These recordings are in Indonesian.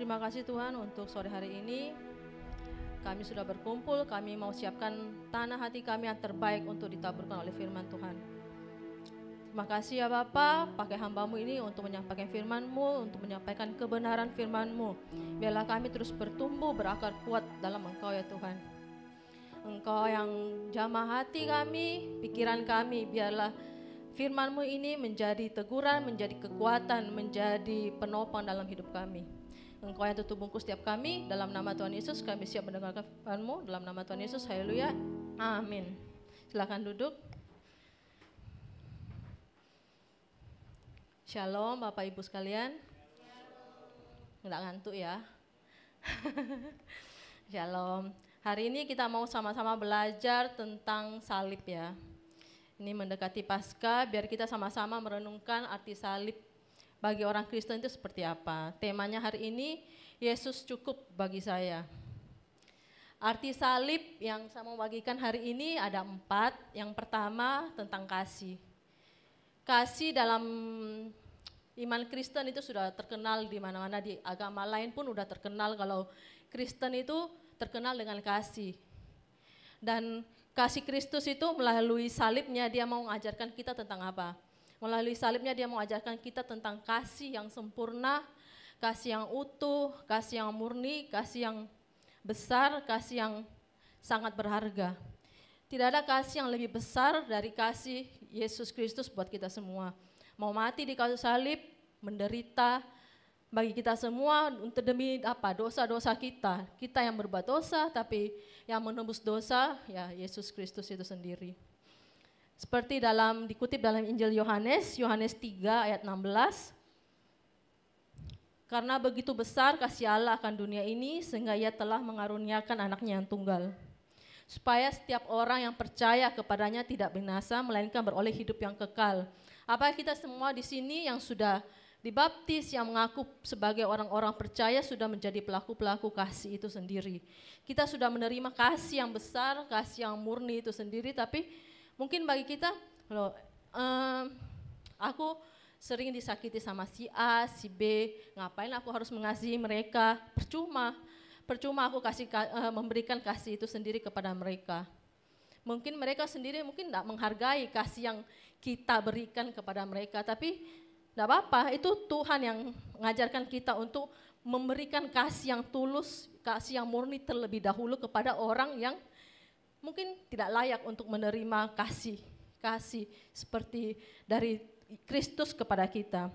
Terima kasih Tuhan untuk sore hari ini. Kami sudah berkumpul, kami mau siapkan tanah hati kami yang terbaik untuk ditaburkan oleh firman Tuhan. Terima kasih ya Bapa, pakai hamba-Mu ini untuk menyampaikan firman-Mu, untuk menyampaikan kebenaran firman-Mu. Biarlah kami terus bertumbuh, berakar kuat dalam Engkau ya Tuhan. Engkau yang jamah hati kami, pikiran kami, biarlah firman-Mu ini menjadi teguran, menjadi kekuatan, menjadi penopang dalam hidup kami. Engkau yang tutup bungkus setiap kami, dalam nama Tuhan Yesus kami siap mendengarkan firman-Mu, dalam nama Tuhan Yesus, haleluya, amin. Silakan duduk. Shalom Bapak Ibu sekalian. Nggak ngantuk ya. Shalom. Hari ini kita mau sama-sama belajar tentang salib ya. Ini mendekati Paskah, biar kita sama-sama merenungkan arti salib bagi orang Kristen itu seperti apa. Temanya hari ini, Yesus cukup bagi saya. Arti salib yang saya mau bagikan hari ini ada 4. Yang pertama tentang kasih. Kasih dalam iman Kristen itu sudah terkenal di mana-mana, di agama lain pun sudah terkenal kalau Kristen itu terkenal dengan kasih. Dan kasih Kristus itu melalui salibnya dia mau mengajarkan kita tentang apa? Melalui salibnya dia mengajarkan kita tentang kasih yang sempurna, kasih yang utuh, kasih yang murni, kasih yang besar, kasih yang sangat berharga. Tidak ada kasih yang lebih besar dari kasih Yesus Kristus buat kita semua. Mau mati di kayu salib, menderita bagi kita semua untuk demi apa? Dosa-dosa kita. Kita yang berbuat dosa, tapi yang menembus dosa ya Yesus Kristus itu sendiri. Seperti dikutip dalam Injil Yohanes 3 ayat 16. Karena begitu besar kasih Allah akan dunia ini sehingga ia telah mengaruniakan anaknya yang tunggal. Supaya setiap orang yang percaya kepadanya tidak binasa melainkan beroleh hidup yang kekal. Apa kita semua di sini yang sudah dibaptis, yang mengaku sebagai orang-orang percaya sudah menjadi pelaku-pelaku kasih itu sendiri. Kita sudah menerima kasih yang besar, kasih yang murni itu sendiri, tapi mungkin bagi kita, aku sering disakiti sama si A, si B, ngapain aku harus mengasihi mereka? Percuma aku memberikan kasih itu sendiri kepada mereka. Mungkin mereka sendiri mungkin tidak menghargai kasih yang kita berikan kepada mereka, tapi tidak apa-apa, itu Tuhan yang mengajarkan kita untuk memberikan kasih yang tulus, kasih yang murni terlebih dahulu kepada orang yang mungkin tidak layak untuk menerima kasih seperti dari Kristus kepada kita.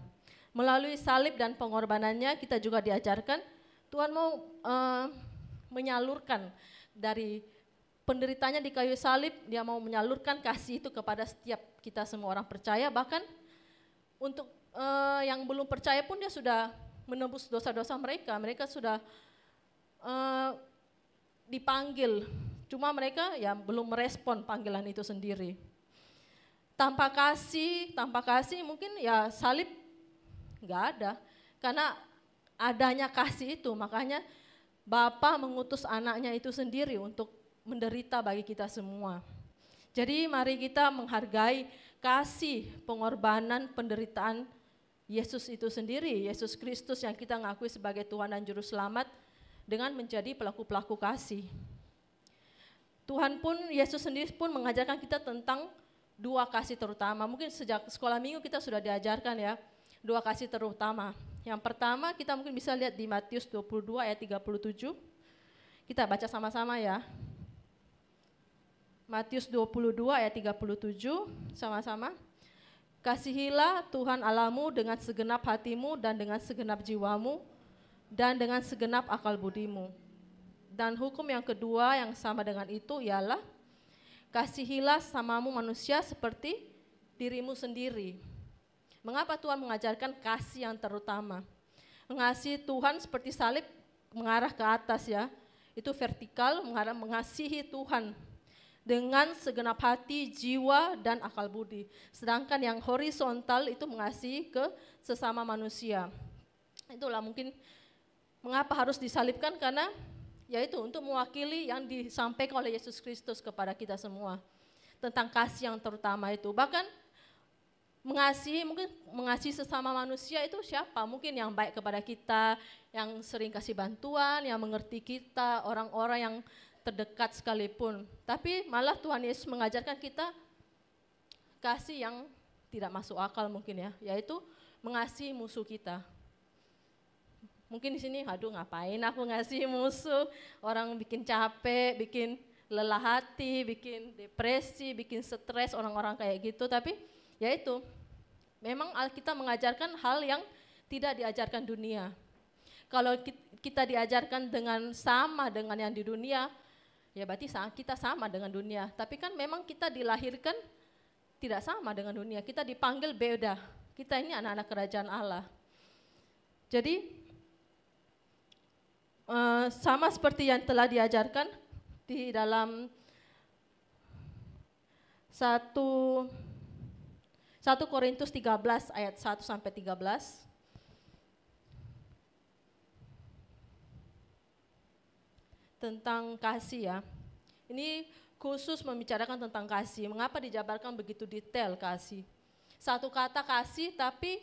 Melalui salib dan pengorbanannya kita juga diajarkan Tuhan mau menyalurkan dari penderitanya di kayu salib, dia mau menyalurkan kasih itu kepada setiap kita semua orang percaya, bahkan untuk yang belum percaya pun dia sudah menebus dosa-dosa mereka. Mereka sudah dipanggil, cuma mereka ya belum merespon panggilan itu sendiri. Tanpa kasih mungkin ya salib nggak ada. Karena adanya kasih itu, makanya Bapa mengutus anaknya itu sendiri untuk menderita bagi kita semua. Jadi mari kita menghargai kasih, pengorbanan, penderitaan Yesus itu sendiri, Yesus Kristus yang kita ngakui sebagai Tuhan dan Juru Selamat dengan menjadi pelaku-pelaku kasih. Tuhan pun, Yesus sendiri pun mengajarkan kita tentang 2 kasih terutama. Mungkin sejak sekolah minggu kita sudah diajarkan ya, 2 kasih terutama. Yang pertama kita mungkin bisa lihat di Matius 22 ayat 37. Kita baca sama-sama ya. Matius 22 ayat 37, sama-sama. Kasihilah Tuhan Allahmu dengan segenap hatimu dan dengan segenap jiwamu dan dengan segenap akal budimu. Dan hukum yang kedua yang sama dengan itu ialah kasihilah samamu manusia seperti dirimu sendiri. Mengapa Tuhan mengajarkan kasih yang terutama? Mengasihi Tuhan seperti salib mengarah ke atas ya. Itu vertikal, mengasihi Tuhan dengan segenap hati, jiwa, dan akal budi. Sedangkan yang horizontal itu mengasihi ke sesama manusia. Itulah mungkin mengapa harus disalibkan, karena yaitu untuk mewakili yang disampaikan oleh Yesus Kristus kepada kita semua. Tentang kasih yang terutama itu. Bahkan Mengasihi, mungkin mengasihi sesama manusia itu siapa? Mungkin yang baik kepada kita, yang sering kasih bantuan, yang mengerti kita, orang-orang yang terdekat sekalipun. Tapi malah Tuhan Yesus mengajarkan kita kasih yang tidak masuk akal mungkin ya, yaitu mengasihi musuh kita. Mungkin di sini, aduh ngapain aku ngasih musuh, orang bikin capek, bikin lelah hati, bikin depresi, bikin stres orang-orang kayak gitu. Tapi ya itu, memang Alkitab mengajarkan hal yang tidak diajarkan dunia. Kalau kita diajarkan sama dengan yang di dunia, ya berarti kita sama dengan dunia. Tapi kan memang kita dilahirkan tidak sama dengan dunia, kita dipanggil beda. Kita ini anak-anak kerajaan Allah. Jadi sama seperti yang telah diajarkan di dalam 1 Korintus 13 ayat 1 sampai 13. Tentang kasih ya. Ini khusus membicarakan tentang kasih. Mengapa dijabarkan begitu detail kasih? Satu kata kasih tapi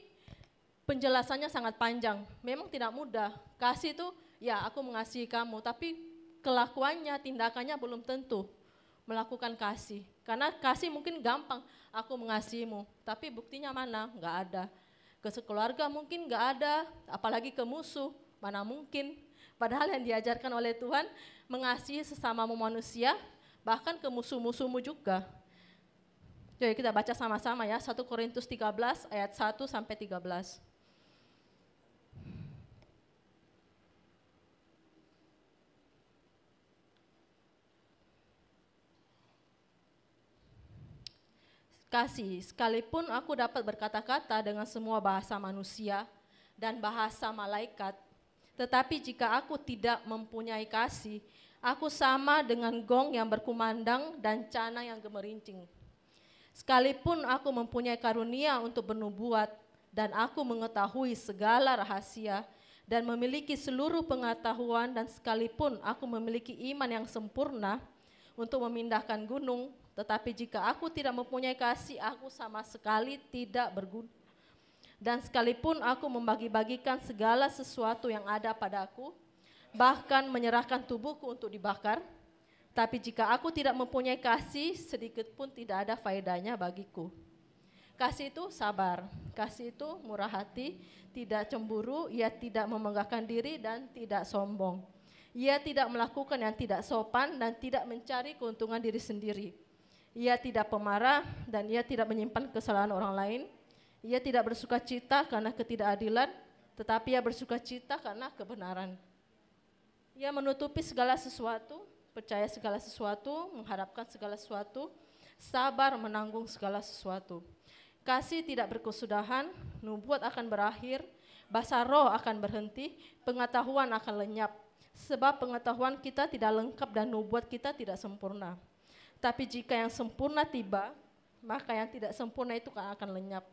penjelasannya sangat panjang. Memang tidak mudah. Kasih itu ya aku mengasihi kamu, tapi kelakuannya, tindakannya belum tentu melakukan kasih. Karena kasih mungkin gampang, aku mengasihimu, tapi buktinya mana? Enggak ada. Ke sekeluarga mungkin enggak ada, apalagi ke musuh, mana mungkin. Padahal yang diajarkan oleh Tuhan, mengasihi sesamamu manusia, bahkan ke musuh-musuhmu juga. Jadi kita baca sama-sama ya, 1 Korintus 13 ayat 1 sampai 13. Kasih, sekalipun aku dapat berkata-kata dengan semua bahasa manusia dan bahasa malaikat, tetapi jika aku tidak mempunyai kasih, aku sama dengan gong yang berkumandang dan cana yang gemerincing. Sekalipun aku mempunyai karunia untuk bernubuat dan aku mengetahui segala rahasia dan memiliki seluruh pengetahuan, dan sekalipun aku memiliki iman yang sempurna untuk memindahkan gunung, tetapi jika aku tidak mempunyai kasih, aku sama sekali tidak berguna. Dan sekalipun aku membagi-bagikan segala sesuatu yang ada padaku, bahkan menyerahkan tubuhku untuk dibakar, tapi jika aku tidak mempunyai kasih, sedikit pun tidak ada faedahnya bagiku. Kasih itu sabar, kasih itu murah hati, tidak cemburu, ia tidak memegahkan diri dan tidak sombong. Ia tidak melakukan yang tidak sopan dan tidak mencari keuntungan diri sendiri. Ia tidak pemarah dan ia tidak menyimpan kesalahan orang lain. Ia tidak bersuka cita karena ketidakadilan, tetapi ia bersuka cita karena kebenaran. Ia menutupi segala sesuatu, percaya segala sesuatu, mengharapkan segala sesuatu, sabar menanggung segala sesuatu. Kasih tidak berkesudahan, nubuat akan berakhir, bahasa roh akan berhenti, pengetahuan akan lenyap. Sebab pengetahuan kita tidak lengkap dan nubuat kita tidak sempurna. Tapi jika yang sempurna tiba, maka yang tidak sempurna itu akan lenyap.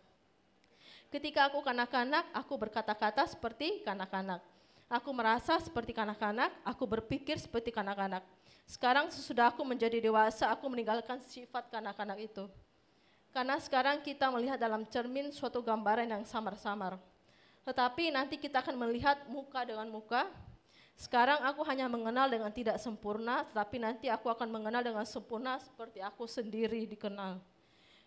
Ketika aku kanak-kanak, aku berkata-kata seperti kanak-kanak. Aku merasa seperti kanak-kanak, aku berpikir seperti kanak-kanak. Sekarang sesudah aku menjadi dewasa, aku meninggalkan sifat kanak-kanak itu. Karena sekarang kita melihat dalam cermin suatu gambaran yang samar-samar. Tetapi nanti kita akan melihat muka dengan muka. Sekarang aku hanya mengenal dengan tidak sempurna, tetapi nanti aku akan mengenal dengan sempurna seperti aku sendiri dikenal.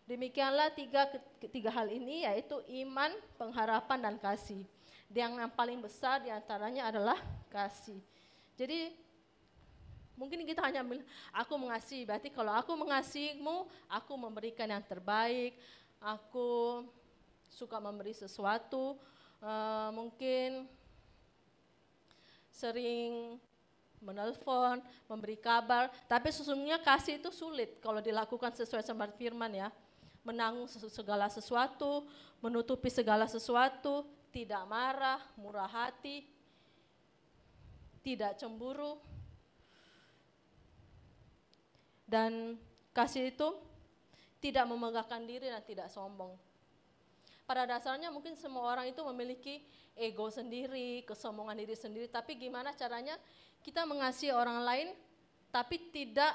Demikianlah tiga hal ini, yaitu iman, pengharapan, dan kasih. Yang paling besar diantaranya adalah kasih. Jadi mungkin kita hanya bilang, aku mengasihi, berarti kalau aku mengasihimu, aku memberikan yang terbaik, aku suka memberi sesuatu, mungkin sering menelpon, memberi kabar, tapi sesungguhnya kasih itu sulit kalau dilakukan sesuai sama firman ya. Menanggung segala sesuatu, menutupi segala sesuatu, tidak marah, murah hati, tidak cemburu. Dan kasih itu tidak memegahkan diri dan tidak sombong. Pada dasarnya mungkin semua orang itu memiliki ego sendiri, kesombongan diri sendiri, tapi gimana caranya kita mengasihi orang lain tapi tidak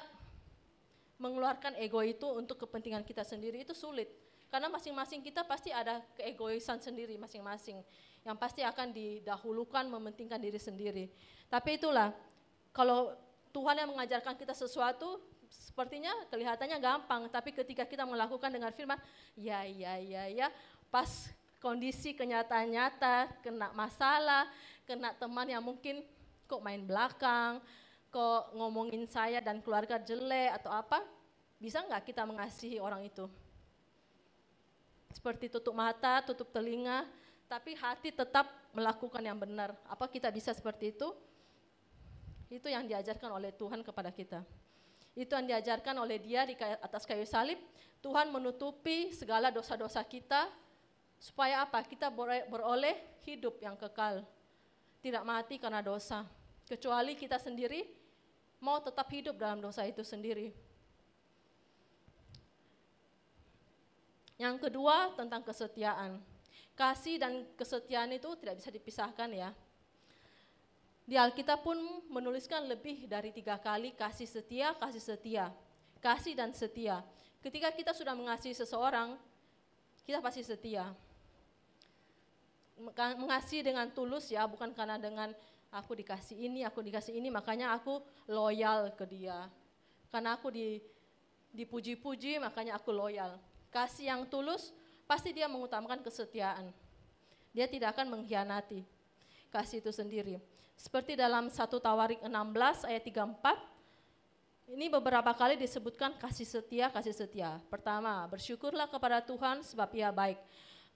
mengeluarkan ego itu untuk kepentingan kita sendiri, itu sulit. Karena masing-masing kita pasti ada keegoisan sendiri masing-masing. Yang pasti akan didahulukan mementingkan diri sendiri. Tapi itulah, kalau Tuhan yang mengajarkan kita sesuatu, sepertinya kelihatannya gampang. Tapi ketika kita melakukan dengan firman, ya, pas kondisi kenyataan nyata, kena masalah, kena teman yang mungkin kok main belakang, kok ngomongin saya dan keluarga jelek atau apa, bisa nggak kita mengasihi orang itu? Seperti tutup mata, tutup telinga, tapi hati tetap melakukan yang benar. Apa kita bisa seperti itu? Itu yang diajarkan oleh Tuhan kepada kita. Itu yang diajarkan oleh Dia di atas kayu salib. Tuhan menutupi segala dosa-dosa kita, supaya apa? Kita beroleh hidup yang kekal. Tidak mati karena dosa. Kecuali kita sendiri mau tetap hidup dalam dosa itu sendiri. Yang kedua tentang kesetiaan. Kasih dan kesetiaan itu tidak bisa dipisahkan ya. Di Alkitab pun menuliskan lebih dari 3 kali kasih setia, kasih dan setia. Ketika kita sudah mengasihi seseorang, kita pasti setia. Mengasihi dengan tulus ya, bukan karena dengan aku dikasih ini, makanya aku loyal ke dia. Karena aku dipuji-puji, makanya aku loyal. Kasih yang tulus, pasti dia mengutamakan kesetiaan. Dia tidak akan mengkhianati kasih itu sendiri. Seperti dalam 1 Tawarik 16 ayat 34, ini beberapa kali disebutkan kasih setia. Pertama, bersyukurlah kepada Tuhan sebab Ia baik.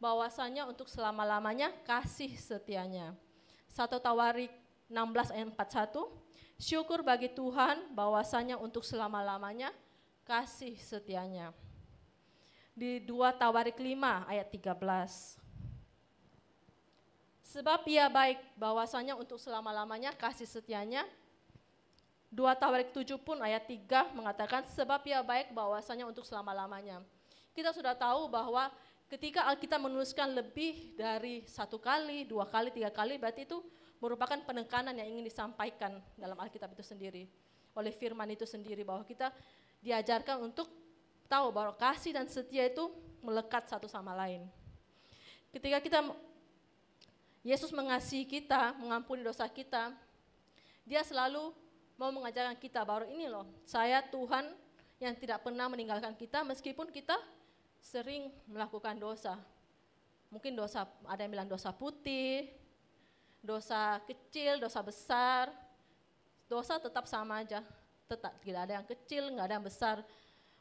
Bahwasanya untuk selama-lamanya kasih setianya. 1 Tawarik 16 ayat 41, syukur bagi Tuhan bahwasanya untuk selama-lamanya kasih setianya. Di 2 Tawarik 5 ayat 13. Sebab Ia baik bahwasanya untuk selama-lamanya kasih setianya. 2 Tawarik 7 pun ayat 3 mengatakan sebab Ia baik bahwasanya untuk selama-lamanya. Kita sudah tahu bahwa ketika Alkitab menuliskan lebih dari 1 kali, 2 kali, 3 kali, berarti itu merupakan penekanan yang ingin disampaikan dalam Alkitab itu sendiri. Oleh firman itu sendiri, bahwa kita diajarkan untuk tahu bahwa kasih dan setia itu melekat satu sama lain. Ketika Yesus mengasihi kita, mengampuni dosa kita, Dia selalu mau mengajarkan kita bahwa ini loh, saya Tuhan yang tidak pernah meninggalkan kita meskipun kita sering melakukan dosa. Mungkin dosa, ada yang bilang dosa putih, dosa kecil, dosa besar. Dosa tetap sama aja, tetap tidak ada yang kecil, nggak ada yang besar.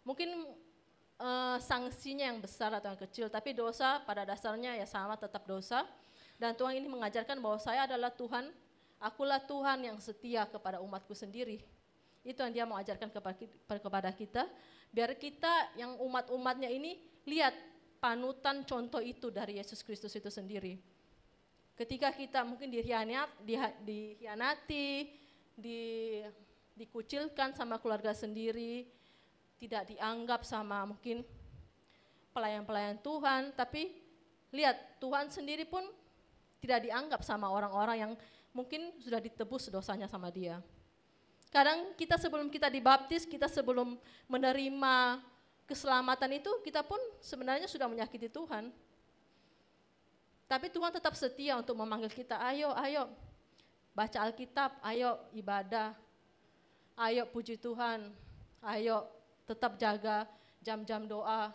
Mungkin sanksinya yang besar atau yang kecil, tapi dosa pada dasarnya ya sama, tetap dosa. Dan Tuhan ini mengajarkan bahwa saya adalah Tuhan, akulah Tuhan yang setia kepada umatku sendiri. Itu yang Dia mau ajarkan kepada kita, biar kita yang umat-umatnya ini lihat panutan contoh itu dari Yesus Kristus itu sendiri. Ketika kita mungkin dikhianati, dikucilkan sama keluarga sendiri, tidak dianggap sama mungkin pelayan-pelayan Tuhan, tapi lihat Tuhan sendiri pun tidak dianggap sama orang-orang yang mungkin sudah ditebus dosanya sama Dia. Kadang kita sebelum kita dibaptis, kita sebelum menerima keselamatan itu, kita pun sebenarnya sudah menyakiti Tuhan. Tapi Tuhan tetap setia untuk memanggil kita, ayo baca Alkitab, ayo ibadah, ayo puji Tuhan, ayo tetap jaga jam-jam doa,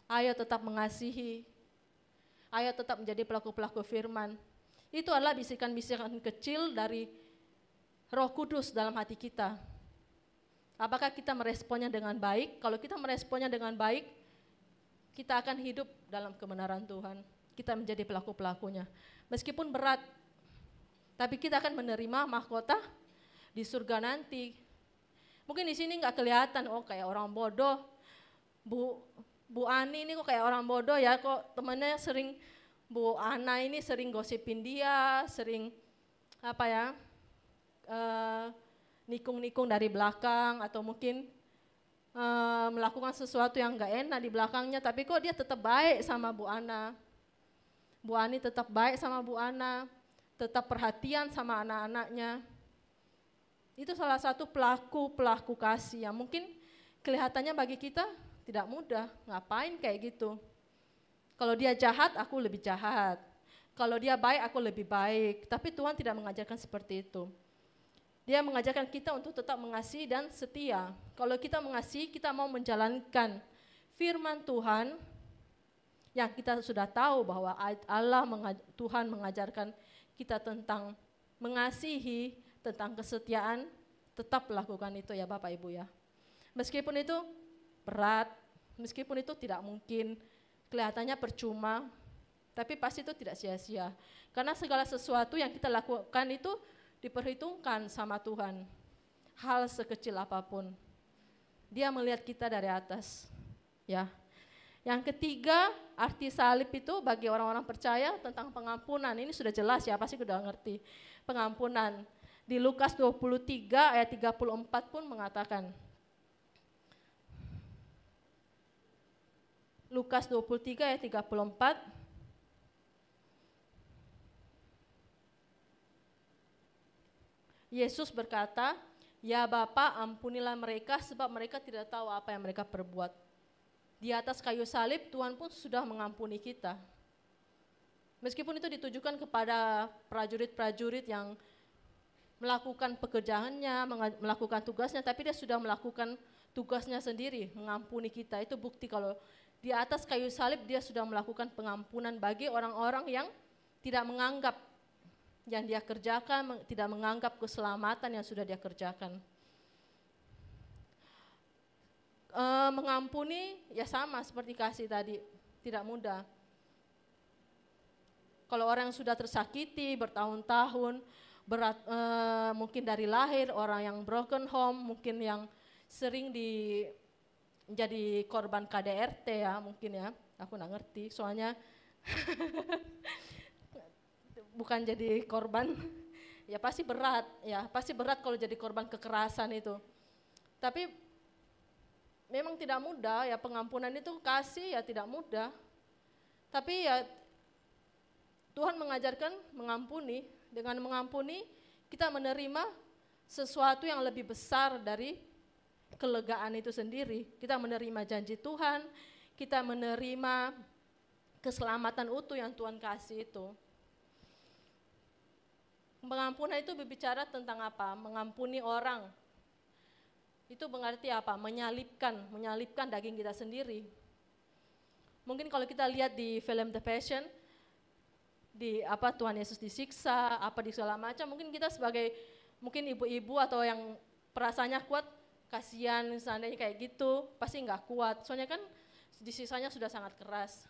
ayo tetap mengasihi, ayo tetap menjadi pelaku-pelaku firman. Itu adalah bisikan-bisikan kecil dari Roh Kudus dalam hati kita. Apakah kita meresponnya dengan baik? Kalau kita meresponnya dengan baik, kita akan hidup dalam kebenaran Tuhan. Kita menjadi pelaku-pelakunya. Meskipun berat, tapi kita akan menerima mahkota di surga nanti. Mungkin di sini nggak kelihatan, oh kayak orang bodoh. Bu Ani ini kok kayak orang bodoh ya, kok temennya sering, Bu Ana ini sering gosipin dia, sering nikung-nikung dari belakang, atau mungkin melakukan sesuatu yang gak enak di belakangnya, tapi kok dia tetap baik sama Bu Ana. Bu Ani tetap baik sama Bu Ana, tetap perhatian sama anak-anaknya. Itu salah satu pelaku kasih yang mungkin kelihatannya bagi kita Tidak mudah, ngapain kayak gitu. Kalau dia jahat, aku lebih jahat. Kalau dia baik, aku lebih baik. Tapi Tuhan tidak mengajarkan seperti itu. Dia mengajarkan kita untuk tetap mengasihi dan setia. Kalau kita mengasihi, kita mau menjalankan firman Tuhan yang kita sudah tahu bahwa Tuhan mengajarkan kita tentang mengasihi, tentang kesetiaan, tetap lakukan itu ya Bapak Ibu ya. Meskipun itu berat, meskipun itu tidak mungkin, kelihatannya percuma, tapi pasti itu tidak sia-sia. Karena segala sesuatu yang kita lakukan itu diperhitungkan sama Tuhan. Hal sekecil apapun. Dia melihat kita dari atas. Ya. Yang ketiga, arti salib itu bagi orang-orang percaya tentang pengampunan. Ini sudah jelas ya, pasti sudah ngerti. Pengampunan. Di Lukas 23 ayat 34 pun mengatakan. Lukas 23 ayat 34. Yesus berkata, "Ya Bapa, ampunilah mereka sebab mereka tidak tahu apa yang mereka perbuat." Di atas kayu salib Tuhan pun sudah mengampuni kita. Meskipun itu ditujukan kepada prajurit-prajurit yang melakukan pekerjaannya, melakukan tugasnya, tapi dia sudah melakukan tugasnya sendiri, mengampuni kita. Itu bukti kalau di atas kayu salib dia sudah melakukan pengampunan bagi orang-orang yang tidak menganggap yang dia kerjakan, tidak menganggap keselamatan yang sudah dia kerjakan. Mengampuni ya sama seperti kasih tadi, tidak mudah. Kalau orang yang sudah tersakiti bertahun-tahun, mungkin dari lahir, orang yang broken home, mungkin yang sering jadi korban KDRT ya mungkin ya, aku nggak ngerti soalnya bukan jadi korban, ya pasti berat kalau jadi korban kekerasan itu. Tapi memang tidak mudah ya, pengampunan itu kasih ya tidak mudah. Tapi ya Tuhan mengajarkan mengampuni, dengan mengampuni kita menerima sesuatu yang lebih besar dari kelegaan itu sendiri. Kita menerima janji Tuhan, kita menerima keselamatan utuh yang Tuhan kasih itu. Pengampunan itu berbicara tentang apa? Mengampuni orang. Itu berarti apa? Menyalipkan daging kita sendiri. Mungkin kalau kita lihat di film The Passion, Tuhan Yesus disiksa, di segala macam, mungkin kita sebagai mungkin ibu-ibu atau yang perasaannya kuat, kasihan seandainya kayak gitu, pasti nggak kuat. Soalnya kan disiksanya sudah sangat keras.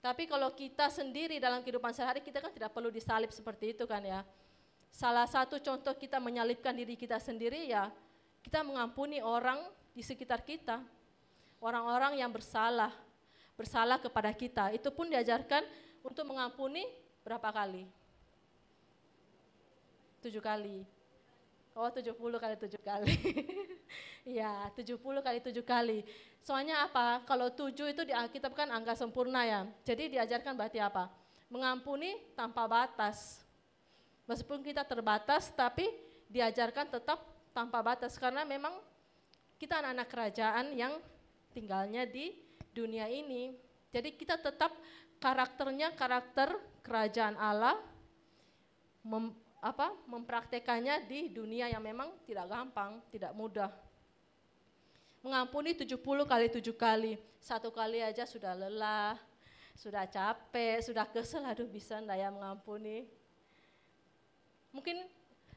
Tapi kalau kita sendiri dalam kehidupan sehari, kita kan tidak perlu disalib seperti itu kan ya. Salah satu contoh kita menyalibkan diri kita sendiri ya, kita mengampuni orang di sekitar kita. Orang-orang yang bersalah kepada kita. Itu pun diajarkan untuk mengampuni berapa kali? 7 kali. Oh 70 kali 7 kali. Ya 70 kali 7 kali. Soalnya apa? Kalau 7 itu di Alkitab kan angka sempurna ya. Jadi diajarkan berarti apa? Mengampuni tanpa batas. Meskipun kita terbatas tapi diajarkan tetap tanpa batas. Karena memang kita anak-anak kerajaan yang tinggalnya di dunia ini. Jadi kita tetap karakternya karakter kerajaan Allah, mempraktekannya di dunia yang memang tidak gampang, tidak mudah. Mengampuni 70 kali 7 kali, 1 kali aja sudah lelah, sudah capek, sudah kesel, aduh bisa enggak ya mengampuni. Mungkin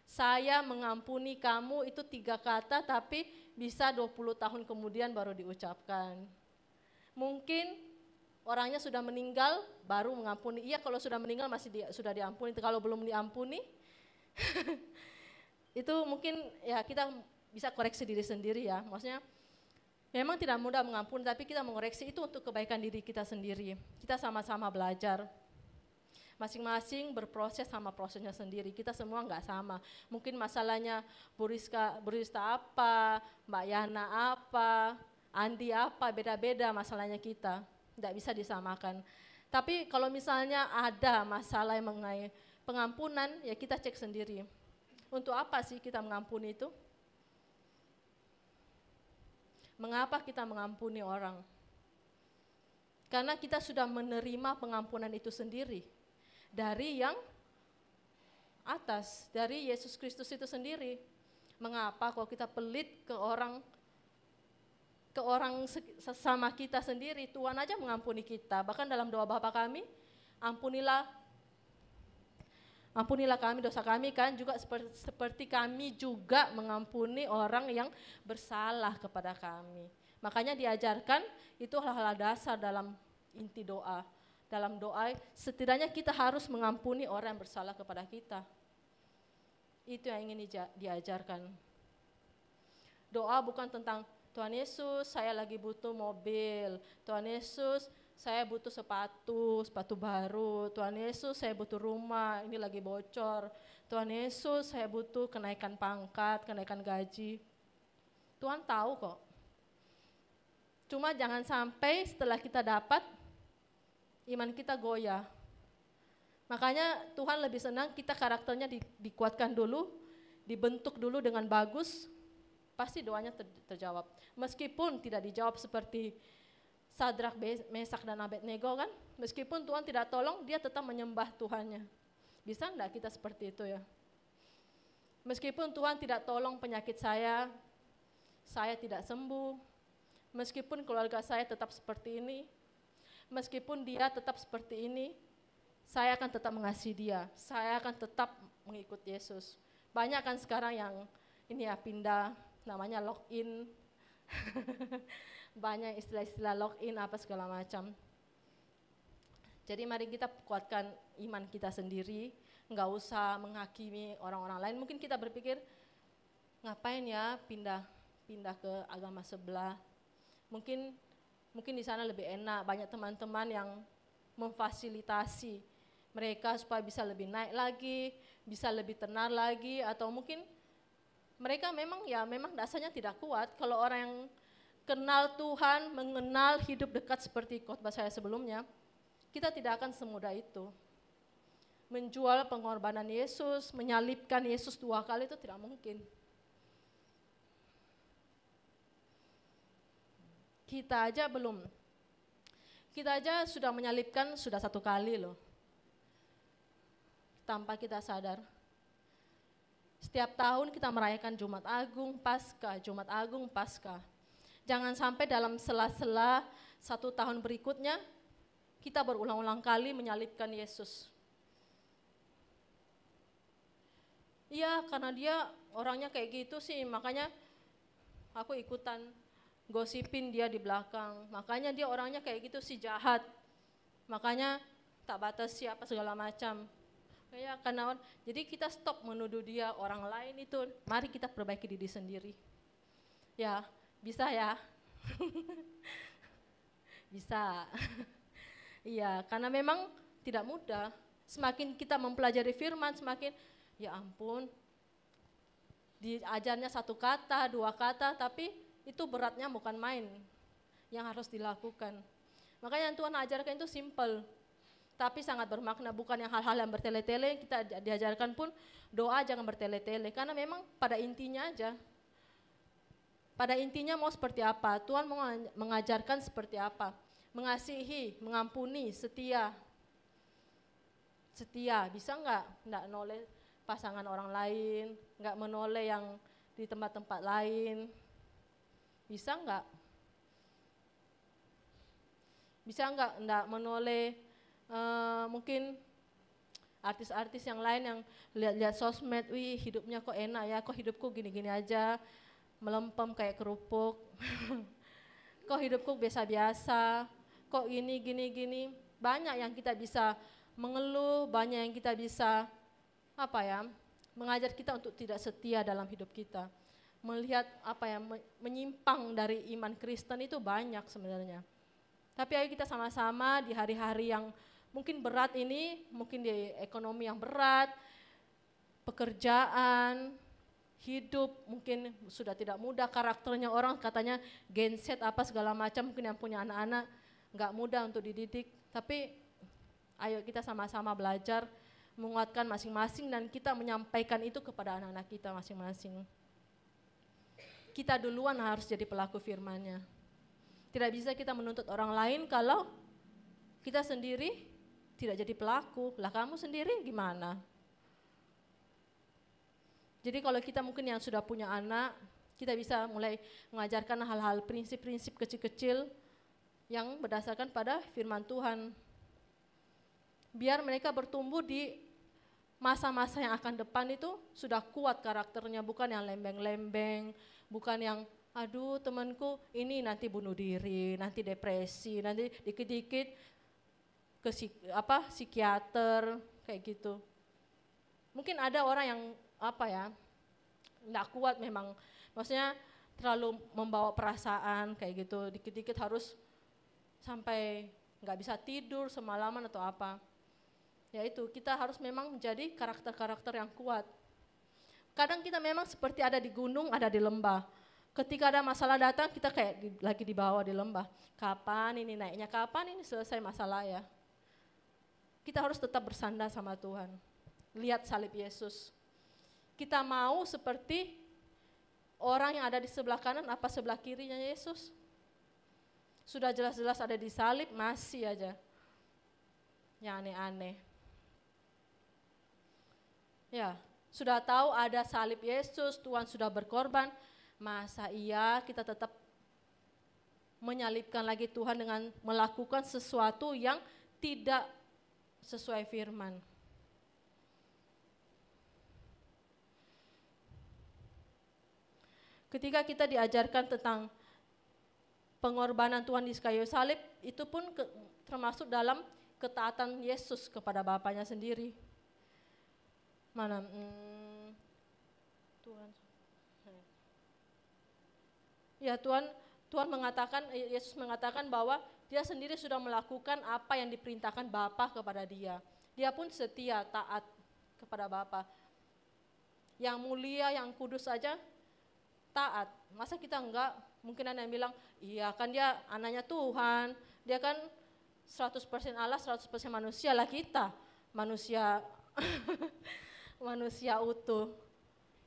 saya mengampuni kamu itu 3 kata tapi bisa 20 tahun kemudian baru diucapkan. Mungkin orangnya sudah meninggal baru mengampuni. Iya kalau sudah meninggal sudah diampuni, kalau belum diampuni itu mungkin ya kita bisa koreksi diri sendiri ya. Maksudnya memang tidak mudah mengampuni, tapi kita mengoreksi itu untuk kebaikan diri kita sendiri. Kita sama-sama belajar. Masing-masing berproses sama prosesnya sendiri. Kita semua nggak sama. Mungkin masalahnya Bu Rista apa, Mbak Yana apa, Andi apa, beda-beda masalahnya kita. Nggak bisa disamakan. Tapi kalau misalnya ada masalah yang mengenai pengampunan, ya kita cek sendiri. Untuk apa sih kita mengampuni itu? Mengapa kita mengampuni orang? Karena kita sudah menerima pengampunan itu sendiri dari yang atas, dari Yesus Kristus itu sendiri. Mengapa kalau kita pelit ke orang sesama kita sendiri, Tuhan aja mengampuni kita. Bahkan dalam doa Bapa kami, ampunilah kami dosa kami, kan juga seperti kami juga mengampuni orang yang bersalah kepada kami. Makanya diajarkan itu hal-hal dasar dalam inti doa. Dalam doa setidaknya kita harus mengampuni orang yang bersalah kepada kita. Itu yang ingin diajarkan. Doa bukan tentang Tuhan Yesus, saya lagi butuh mobil. Tuhan Yesus, saya butuh sepatu baru. Tuhan Yesus, saya butuh rumah, ini lagi bocor. Tuhan Yesus, saya butuh kenaikan pangkat, kenaikan gaji. Tuhan tahu kok. Cuma jangan sampai setelah kita dapat, iman kita goyah. Makanya Tuhan lebih senang kita karakternya dikuatkan dulu, dibentuk dulu dengan bagus, pasti doanya terjawab. Meskipun tidak dijawab seperti Sadrak, Mesak, dan Abednego kan, meskipun Tuhan tidak tolong, dia tetap menyembah Tuhannya. Bisa enggak kita seperti itu ya? Meskipun Tuhan tidak tolong penyakit saya tidak sembuh. Meskipun keluarga saya tetap seperti ini, meskipun dia tetap seperti ini, saya akan tetap mengasihi dia, saya akan tetap mengikut Yesus. Banyak kan sekarang yang ini ya pindah, namanya login, banyak istilah-istilah login apa segala macam. Jadi mari kita kuatkan iman kita sendiri, nggak usah menghakimi orang-orang lain. Mungkin kita berpikir, ngapain ya pindah ke agama sebelah, mungkin di sana lebih enak, banyak teman-teman yang memfasilitasi mereka supaya bisa lebih naik lagi, bisa lebih tenar lagi, atau mungkin mereka memang dasarnya tidak kuat. Kalau orang yang kenal Tuhan, mengenal hidup dekat seperti khotbah saya sebelumnya, kita tidak akan semudah itu. Menjual pengorbanan Yesus, menyalibkan Yesus 2 kali itu tidak mungkin. Kita aja sudah menyalibkan sudah 1 kali loh, tanpa kita sadar. Setiap tahun kita merayakan Jumat Agung, Paskah. Jangan sampai dalam sela-sela 1 tahun berikutnya, kita berulang-ulang kali menyalibkan Yesus. Iya, karena dia orangnya kayak gitu sih, makanya aku ikutan gosipin dia di belakang, makanya dia orangnya kayak gitu sih, jahat, makanya tak batas siapa segala macam. Ya, karena jadi kita stop menuduh dia orang lain itu, mari kita perbaiki diri sendiri. Ya, bisa ya? Bisa. Iya, karena memang tidak mudah. Semakin kita mempelajari firman, semakin ya ampun, diajarnya 1 kata, 2 kata, tapi itu beratnya bukan main yang harus dilakukan. Makanya yang Tuhan ajarkan itu simple, tapi sangat bermakna, bukan yang hal-hal yang bertele-tele. Kita diajarkan pun doa jangan bertele-tele, karena memang pada intinya aja. Pada intinya mau seperti apa, Tuhan mau mengajarkan seperti apa. Mengasihi, mengampuni, setia. Setia, bisa enggak noleh pasangan orang lain, enggak menoleh yang di tempat-tempat lain. Bisa enggak? Bisa enggak menoleh mungkin artis-artis yang lain yang lihat sosmed, wih hidupnya kok enak ya, kok hidupku gini-gini aja, melempem kayak kerupuk. Kok hidupku biasa-biasa, kok gini. Banyak yang kita bisa mengeluh, banyak yang kita bisa mengajar kita untuk tidak setia dalam hidup kita. Melihat menyimpang dari iman Kristen itu banyak sebenarnya. Tapi ayo kita sama-sama di hari-hari yang mungkin berat ini, mungkin di ekonomi yang berat, pekerjaan, hidup mungkin sudah tidak mudah, karakternya orang katanya Gen Z apa segala macam, mungkin yang punya anak-anak nggak mudah untuk dididik. Tapi ayo kita sama-sama belajar, menguatkan masing-masing, dan kita menyampaikan itu kepada anak-anak kita masing-masing. kita duluan harus jadi pelaku firman-Nya. Tidak bisa kita menuntut orang lain kalau kita sendiri tidak jadi pelaku. Lah kamu sendiri gimana? Jadi kalau kita mungkin yang sudah punya anak, kita bisa mulai mengajarkan hal-hal prinsip-prinsip kecil-kecil yang berdasarkan pada firman Tuhan. Biar mereka bertumbuh di masa-masa yang akan depan itu sudah kuat karakternya, bukan yang lembeng-lembeng, bukan yang aduh temanku ini nanti bunuh diri, nanti depresi, nanti dikit-dikit ke psikiater kayak gitu. Mungkin ada orang yang enggak kuat memang, maksudnya terlalu membawa perasaan kayak gitu, dikit-dikit harus sampai enggak bisa tidur semalaman atau apa. Ya itu, kita harus memang menjadi karakter-karakter yang kuat. Kadang kita memang seperti ada di gunung, ada di lembah. Ketika ada masalah datang, kita kayak lagi di bawah di lembah. Kapan ini naiknya, kapan ini selesai masalah ya. Kita harus tetap bersandar sama Tuhan. Lihat salib Yesus. Kita mau seperti orang yang ada di sebelah kanan apa sebelah kirinya Yesus. Sudah jelas-jelas ada di salib, masih aja yang aneh-aneh. Ya, sudah tahu ada salib Yesus, Tuhan sudah berkorban, masa iya kita tetap menyalibkan lagi Tuhan dengan melakukan sesuatu yang tidak sesuai firman. Ketika kita diajarkan tentang pengorbanan Tuhan di kayu salib, itu pun termasuk dalam ketaatan Yesus kepada Bapaknya sendiri. Mana? Tuhan. Ya Tuhan mengatakan, Yesus mengatakan bahwa dia sendiri sudah melakukan apa yang diperintahkan Bapa kepada dia. Dia pun setia, taat kepada Bapa. Yang mulia, yang kudus saja taat. Masa kita enggak? Mungkin ada yang bilang, iya kan dia anaknya Tuhan, dia kan 100% Allah, 100% manusia lah kita. Manusia manusia utuh.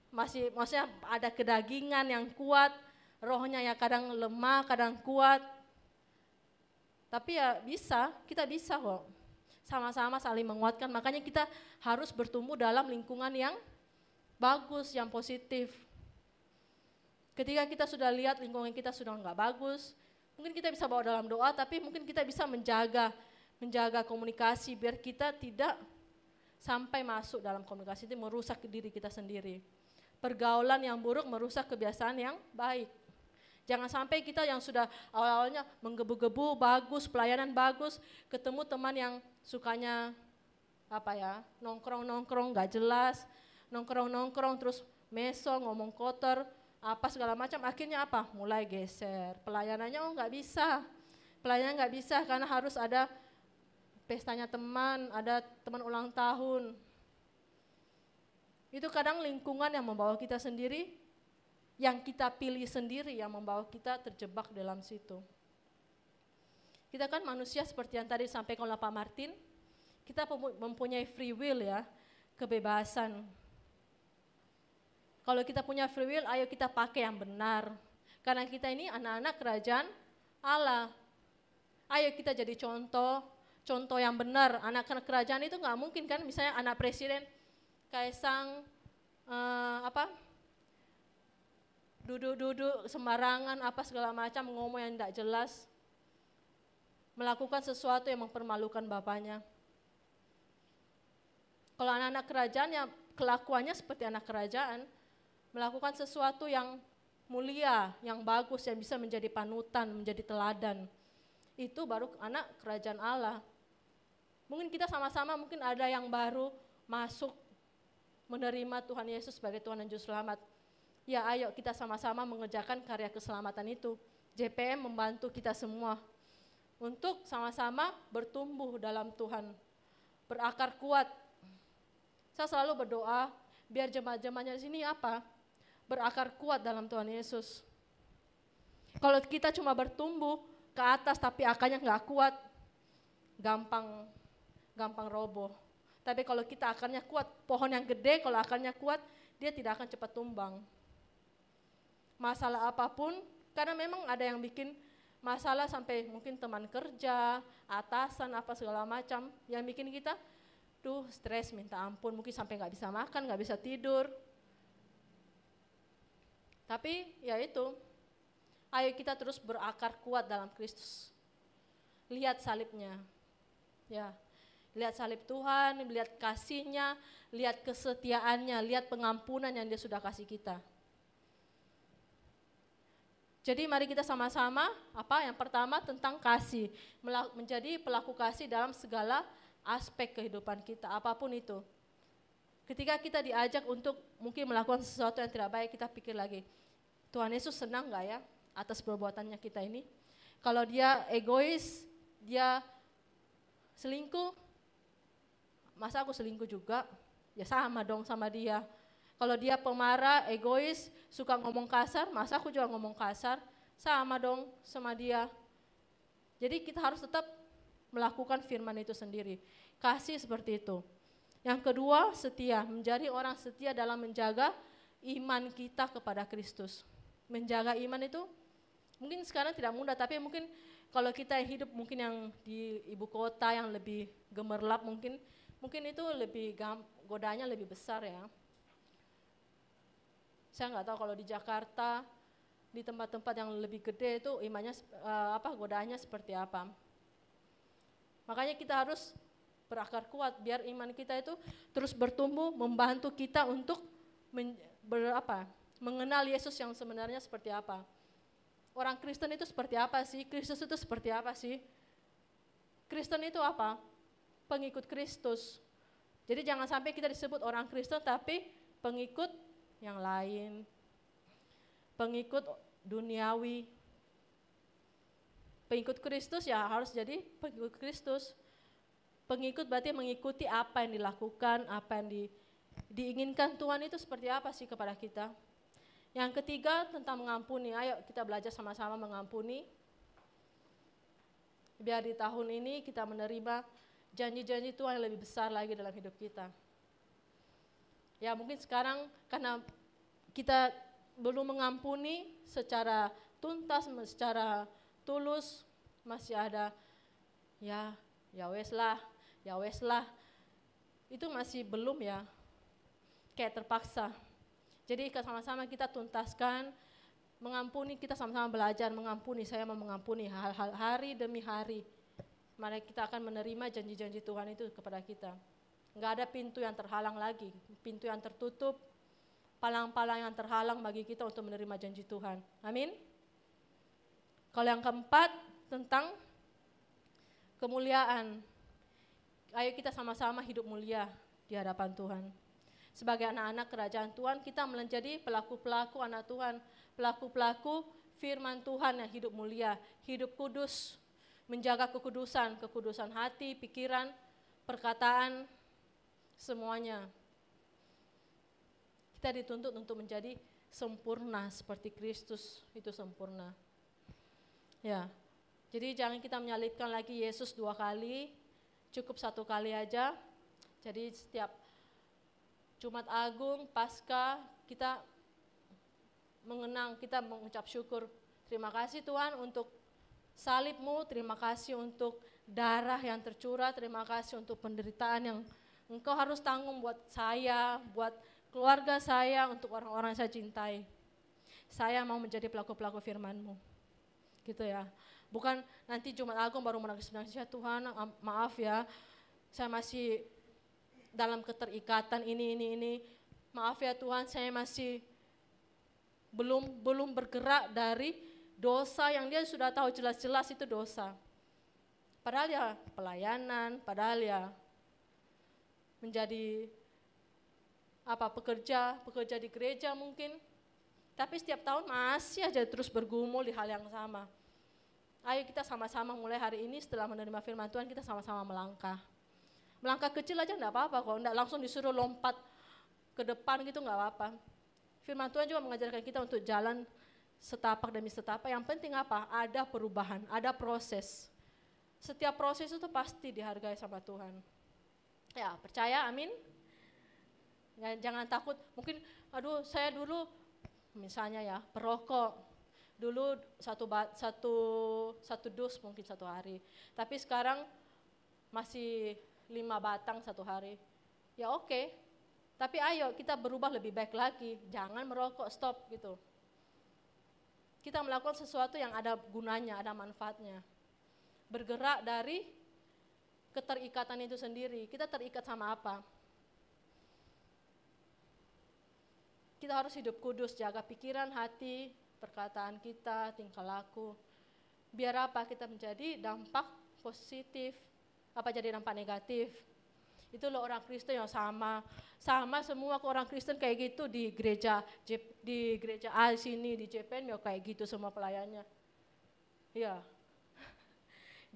Maksudnya ada kedagingan yang kuat, rohnya ya kadang lemah, kadang kuat. Tapi ya kita bisa kok. Sama-sama saling menguatkan, makanya kita harus bertumbuh dalam lingkungan yang bagus, yang positif. Ketika kita sudah lihat lingkungan kita sudah enggak bagus, mungkin kita bisa bawa dalam doa, tapi mungkin kita bisa menjaga komunikasi biar kita tidak sampai masuk dalam komunikasi itu merusak diri kita sendiri. Pergaulan yang buruk merusak kebiasaan yang baik. Jangan sampai kita yang sudah awal-awalnya menggebu-gebu, bagus, pelayanan bagus, ketemu teman yang sukanya nongkrong-nongkrong gak jelas, nongkrong-nongkrong terus mesol, ngomong kotor, apa segala macam, akhirnya apa? Mulai geser. Pelayanannya nggak bisa. Pelayanan nggak bisa karena harus ada pestanya teman, ada teman ulang tahun. Itu kadang lingkungan yang membawa kita sendiri, yang kita pilih sendiri yang membawa kita terjebak dalam situ. Kita kan manusia seperti yang tadi disampaikan oleh Pak Martin, kita mempunyai free will ya, kebebasan. Kalau kita punya free will, ayo kita pakai yang benar. Karena kita ini anak-anak kerajaan Allah. Ayo kita jadi contoh yang benar. Anak-anak kerajaan itu nggak mungkin kan, misalnya anak presiden, Kaisang, duduk-duduk sembarangan, apa segala macam, ngomong yang tidak jelas. Melakukan sesuatu yang mempermalukan bapaknya. Kalau anak-anak kerajaan ya kelakuannya seperti anak kerajaan, melakukan sesuatu yang mulia, yang bagus, yang bisa menjadi panutan, menjadi teladan. Itu baru anak kerajaan Allah. Mungkin kita sama-sama, mungkin ada yang baru masuk menerima Tuhan Yesus sebagai Tuhan dan Juru Selamat. Ya ayo kita sama-sama mengerjakan karya keselamatan itu. JPM membantu kita semua untuk sama-sama bertumbuh dalam Tuhan, berakar kuat. Saya selalu berdoa biar jemaat-jemaatnya di sini berakar kuat dalam Tuhan Yesus. Kalau kita cuma bertumbuh ke atas tapi akarnya nggak kuat, gampang roboh. Tapi kalau kita akarnya kuat, pohon yang gede kalau akarnya kuat, dia tidak akan cepat tumbang. masalah apapun, karena memang ada yang bikin masalah sampai mungkin teman kerja, atasan, apa segala macam, yang bikin kita stres minta ampun, mungkin sampai nggak bisa makan, nggak bisa tidur. Tapi ya itu, ayo kita terus berakar kuat dalam Kristus. Lihat salibnya, ya, lihat salib Tuhan, lihat kasih-Nya, lihat kesetiaannya, lihat pengampunan yang Dia sudah kasih kita. Jadi mari kita sama-sama, yang pertama tentang kasih, menjadi pelaku kasih dalam segala aspek kehidupan kita, apapun itu. Ketika kita diajak untuk mungkin melakukan sesuatu yang tidak baik, kita pikir lagi, Tuhan Yesus senang gak ya atas perbuatannya kita ini? Kalau Dia egois, Dia selingkuh, masa aku selingkuh juga? Ya sama dong sama Dia. Kalau Dia pemarah, egois, suka ngomong kasar, masa aku juga ngomong kasar? Sama dong sama Dia. Jadi kita harus tetap melakukan firman itu sendiri. Kasih seperti itu. Yang kedua, setia. Menjadi orang setia dalam menjaga iman kita kepada Kristus. Menjaga iman itu mungkin sekarang tidak mudah, tapi mungkin kalau kita hidup mungkin yang di ibu kota yang lebih gemerlap, mungkin itu lebih godaannya lebih besar ya. Saya nggak tahu kalau di Jakarta, di tempat-tempat yang lebih gede itu imannya godaannya seperti apa. Makanya kita harus berakar kuat biar iman kita itu terus bertumbuh, membantu kita untuk mengenal Yesus yang sebenarnya seperti apa. Orang Kristen itu seperti apa sih? Kristus itu seperti apa sih? Kristen itu apa? Pengikut Kristus. Jadi jangan sampai kita disebut orang Kristen tapi pengikut yang lain, pengikut duniawi. Pengikut Kristus ya harus jadi pengikut Kristus. Pengikut berarti mengikuti apa yang dilakukan, apa yang diinginkan Tuhan itu seperti apa sih kepada kita. Yang ketiga tentang mengampuni, ayo kita belajar sama-sama mengampuni. Biar di tahun ini kita menerima janji-janji Tuhan yang lebih besar lagi dalam hidup kita. Ya mungkin sekarang karena kita belum mengampuni secara tuntas, secara tulus, masih ada ya wes lah, itu masih belum ya, kayak terpaksa. Jadi sama-sama kita tuntaskan, mengampuni, kita sama-sama belajar mengampuni, saya mau mengampuni hal-hal hari demi hari. Mari kita akan menerima janji-janji Tuhan itu kepada kita. Enggak ada pintu yang terhalang lagi, pintu yang tertutup, palang-palang yang terhalang bagi kita untuk menerima janji Tuhan. Amin. Kalau yang keempat tentang kemuliaan. Ayo kita sama-sama hidup mulia di hadapan Tuhan. Sebagai anak-anak kerajaan Tuhan, kita menjadi pelaku-pelaku anak Tuhan, pelaku-pelaku firman Tuhan yang hidup mulia, hidup kudus, menjaga kekudusan hati, pikiran, perkataan, semuanya. Kita dituntut untuk menjadi sempurna seperti Kristus itu sempurna. Ya, jadi jangan kita menyalibkan lagi Yesus 2 kali, cukup 1 kali aja. Jadi setiap Jumat Agung, Paskah, kita mengenang, kita mengucap syukur. Terima kasih Tuhan untuk salib-Mu, terima kasih untuk darah yang tercurah, terima kasih untuk penderitaan yang Engkau harus tanggung buat saya, buat keluarga saya, untuk orang-orang yang saya cintai. Saya mau menjadi pelaku-pelaku firman-Mu. Gitu ya. Bukan nanti Jumat Agung baru menangis-nangis, ya Tuhan maaf ya, saya masih dalam keterikatan ini. Maaf ya Tuhan, saya masih belum bergerak dari dosa yang Dia sudah tahu jelas-jelas itu dosa. Padahal ya pelayanan, padahal ya menjadi pekerja di gereja mungkin. Tapi setiap tahun masih aja terus bergumul di hal yang sama. Ayo kita sama-sama mulai hari ini setelah menerima firman Tuhan, kita sama-sama melangkah. Melangkah kecil aja enggak apa-apa kok, enggak langsung disuruh lompat ke depan gitu enggak apa-apa. Firman Tuhan juga mengajarkan kita untuk jalan setapak demi setapak. Yang penting apa? Ada perubahan, ada proses. Setiap proses itu pasti dihargai sama Tuhan. Ya, percaya, amin. Jangan takut, mungkin saya dulu misalnya ya, perokok. Dulu satu dus mungkin satu hari. Tapi sekarang masih 5 batang satu hari. Ya oke. Tapi ayo kita berubah lebih baik lagi. Jangan merokok, stop gitu. Kita melakukan sesuatu yang ada gunanya, ada manfaatnya. Bergerak dari keterikatan itu sendiri. Kita terikat sama apa? Kita harus hidup kudus, jaga pikiran, hati, perkataan kita, tingkah laku. Biar apa? Kita menjadi dampak positif, apa jadi dampak negatif. Itu loh orang Kristen yang sama semua ke orang Kristen kayak gitu di gereja A sini, di JPM ya kayak gitu semua pelayannya. Iya.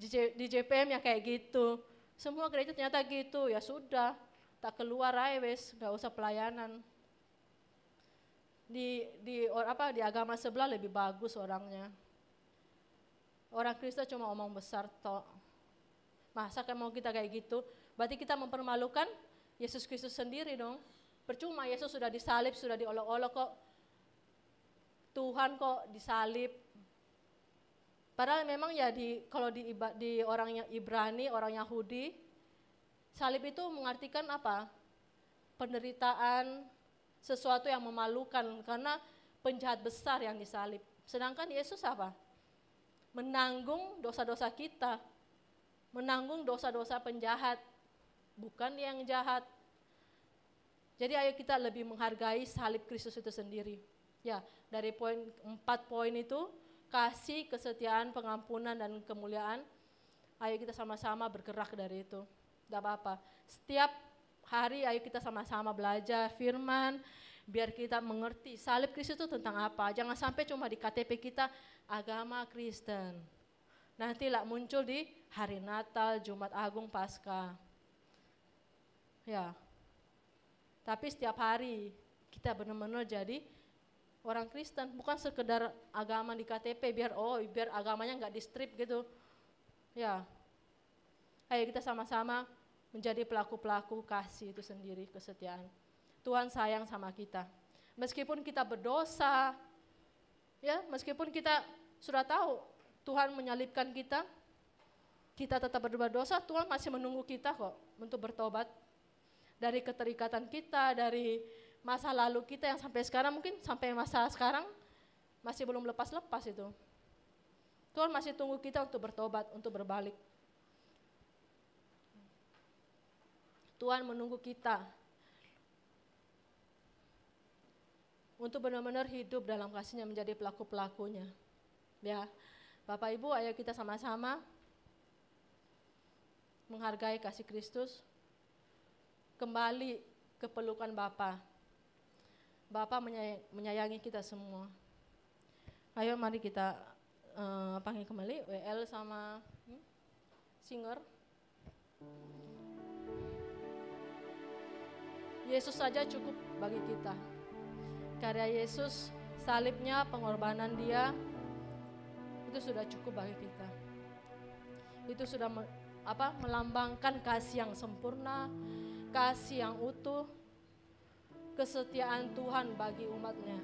Di JPM ya kayak gitu. Semua gereja ternyata gitu, ya sudah, tak keluar aja wes, enggak usah pelayanan. Di agama sebelah lebih bagus orangnya. Orang Kristen cuma omong besar toh. Masa kan mau kita kayak gitu? Berarti kita mempermalukan Yesus Kristus sendiri dong. Percuma Yesus sudah disalib, sudah diolok-olok kok. Tuhan kok disalib. Padahal memang ya kalau di orang yang Ibrani, orang Yahudi, salib itu mengartikan apa? Penderitaan, sesuatu yang memalukan karena penjahat besar yang disalib. Sedangkan Yesus apa? Menanggung dosa-dosa kita. Menanggung dosa-dosa penjahat, bukan yang jahat. Jadi ayo kita lebih menghargai salib Kristus itu sendiri. Ya, dari 4 poin itu, kasih, kesetiaan, pengampunan, dan kemuliaan. Ayo kita sama-sama bergerak dari itu. Tidak apa-apa. Setiap hari ayo kita sama-sama belajar firman, biar kita mengerti salib Kristus itu tentang apa. Jangan sampai cuma di KTP kita agama Kristen. Nantilah muncul di hari Natal, Jumat Agung, Paskah. Ya. Tapi setiap hari kita benar-benar jadi orang Kristen, bukan sekedar agama di KTP biar agamanya enggak di-strip gitu. Ya. Ayo kita sama-sama menjadi pelaku-pelaku kasih itu sendiri, kesetiaan. Tuhan sayang sama kita. Meskipun kita berdosa, ya, meskipun kita sudah tahu Tuhan menyalibkan kita tetap berbuat dosa, Tuhan masih menunggu kita kok untuk bertobat. Dari keterikatan kita, dari masa lalu kita yang sampai sekarang, mungkin sampai masa sekarang masih belum lepas-lepas itu. Tuhan masih tunggu kita untuk bertobat, untuk berbalik. Tuhan menunggu kita untuk benar-benar hidup dalam kasih-Nya, menjadi pelaku-pelakunya. Ya, Bapak Ibu, ayo kita sama-sama menghargai kasih Kristus, kembali ke pelukan Bapa. Bapa menyayangi kita semua. Ayo mari kita panggil kembali WL sama singer. Yesus saja cukup bagi kita. Karya Yesus, salibnya, pengorbanan Dia, itu sudah cukup bagi kita. Itu sudah melambangkan kasih yang sempurna, kasih yang utuh, kesetiaan Tuhan bagi umatnya.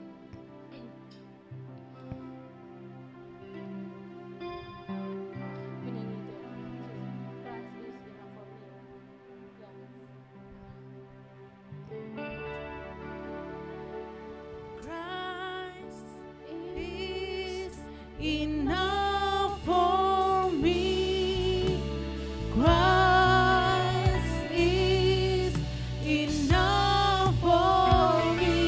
Enough for me. Christ is enough for me.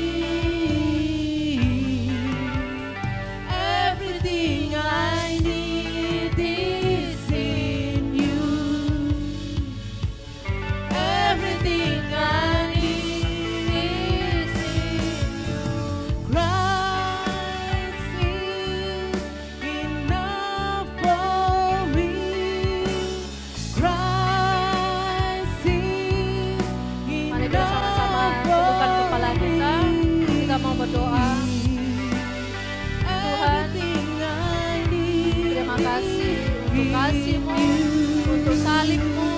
Everything I need is in you. Everything I need is in you. Christ is enough for me. Christ is Mari kita sama-sama enough tundukkan kepala for kita. Kita mau berdoa. Everything I need Terima kasih untuk kasih-Mu, untuk salib-Mu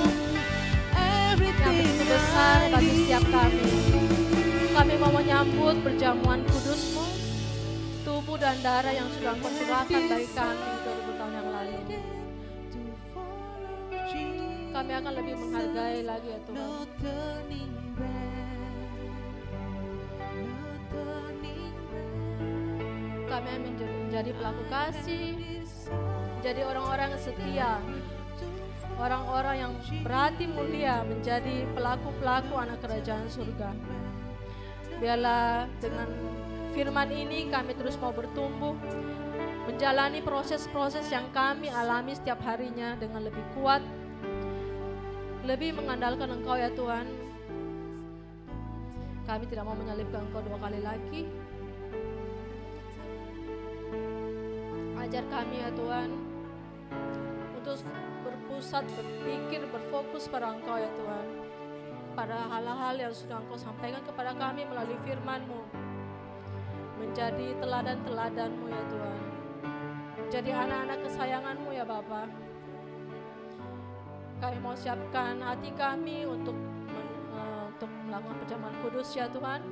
yang begitu besar bagi setiap kami. Kami mau menyambut perjamuan kudus-Mu. tubuh dan darah yang sudah Engkau curahkan bagi kami 2000 tahun yang lalu. Kami akan lebih menghargai lagi ya Tuhan. Kami akan menjadi pelaku kasih, menjadi orang-orang yang setia, orang-orang yang berhati mulia, menjadi pelaku-pelaku anak kerajaan surga. Biarlah dengan firman ini kami terus mau bertumbuh, menjalani proses-proses yang kami alami setiap harinya dengan lebih kuat, lebih mengandalkan Engkau ya Tuhan. Kami tidak mau menyalibkan Engkau 2 kali lagi. Ajar kami ya Tuhan untuk berpusat, berpikir, berfokus pada Engkau ya Tuhan, pada hal-hal yang sudah Engkau sampaikan kepada kami melalui firman-Mu, menjadi teladan-teladan-Mu ya Tuhan, menjadi anak-anak kesayangan-Mu ya Bapa. Kami mau siapkan hati kami untuk melakukan perjamuan kudus ya Tuhan.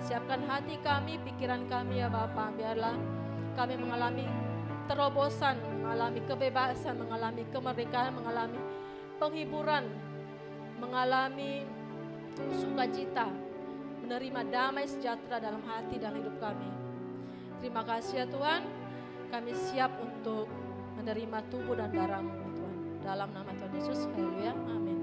Siapkan hati kami, pikiran kami ya Bapa. Biarlah kami mengalami terobosan, mengalami kebebasan, mengalami kemerdekaan, mengalami penghiburan, mengalami sukacita, menerima damai sejahtera dalam hati dan hidup kami. Terima kasih ya Tuhan. Kami siap untuk menerima tubuh dan darah-Mu Tuhan. Dalam nama Tuhan Yesus, haleluya, amin.